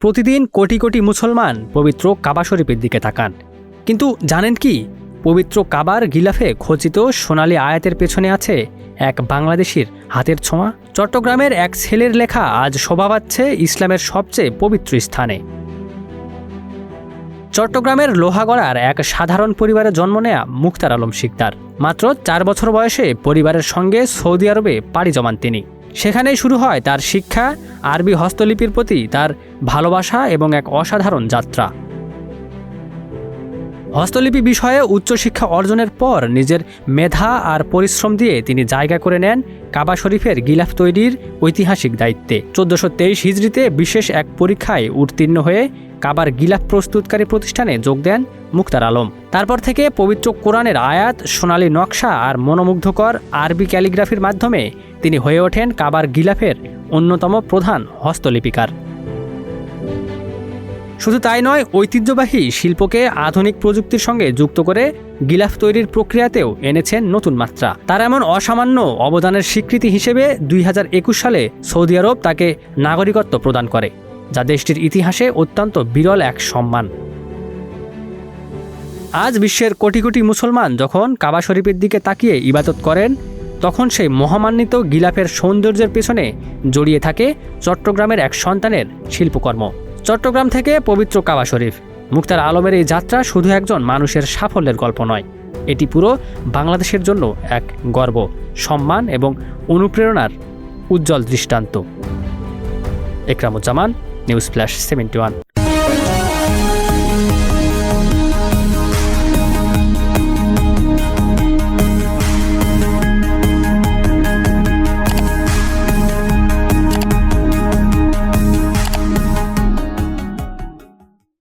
প্রতিদিন কোটি কোটি মুসলমান পবিত্র কাবা শরীফের দিকে তাকান, কিন্তু জানেন কি পবিত্র কাবার গিলাফে খচিত সোনালী আয়াতের পেছনে আছে এক বাংলাদেশির হাতের ছোঁয়া। চট্টগ্রামের এক ছেলের লেখা আজ শোভা পাচ্ছে ইসলামের সবচেয়ে পবিত্র স্থানে। চট্টগ্রামের লোহাগড়ার এক সাধারণ পরিবারে জন্ম নেয়া মুখতার আলম শিকদার। মাত্র 4 বছর বয়সে পরিবারের সঙ্গে সৌদি আরবে পাড়ি জমান তিনি। সেখানেই শুরু হয় তার শিক্ষা, আরবি হস্তলিপির প্রতি তার ভালোবাসা এবং এক অসাধারণ যাত্রা। হস্তলিপি বিষয়ে উচ্চশিক্ষা অর্জনের পর নিজের মেধা আর পরিশ্রম দিয়ে তিনি জায়গা করে নেন কাবা শরীফের গিলাফ তৈরির ঐতিহাসিক দায়িত্বে। 1423 হিজরিতে বিশেষ এক পরীক্ষায় উত্তীর্ণ হয়ে কাবার গিলাফ প্রস্তুতকারী প্রতিষ্ঠানে যোগ দেন মুখতার আলম। তারপর থেকে পবিত্র কোরআনের আয়াত, সোনালী নকশা আর মনোমুগ্ধকর আরবি ক্যালিগ্রাফির মাধ্যমে তিনি হয়ে ওঠেন কাবার গিলাফের অন্যতম প্রধান হস্তলিপিকার। শুধু তাই নয়, ঐতিহ্যবাহী শিল্পকে আধুনিক প্রযুক্তির সঙ্গে যুক্ত করে গিলাফ তৈরির প্রক্রিয়াতেও এনেছেন নতুন মাত্রা। তার এমন অসামান্য অবদানের স্বীকৃতি হিসেবে 2021 সালে সৌদি আরব তাকে নাগরিকত্ব প্রদান করে, যা দেশটির ইতিহাসে অত্যন্ত বিরল এক সম্মান। আজ বিশ্বের কোটি কোটি মুসলমান যখন কাবা শরীফের দিকে তাকিয়ে ইবাদত করেন, তখন সেই মহামান্বিত গিলাফের সৌন্দর্যের পেছনে জড়িয়ে থাকে চট্টগ্রামের এক সন্তানের শিল্পকর্ম। চট্টগ্রাম থেকে পবিত্র কাবা শরীফ, মুখতার আলমের এই যাত্রা শুধু একজন মানুষের সাফল্যের গল্প নয়, এটি পুরো বাংলাদেশের জন্য এক গর্ব, সম্মান এবং অনুপ্রেরণার উজ্জ্বল দৃষ্টান্ত। Ekramuzzaman, news flash 71।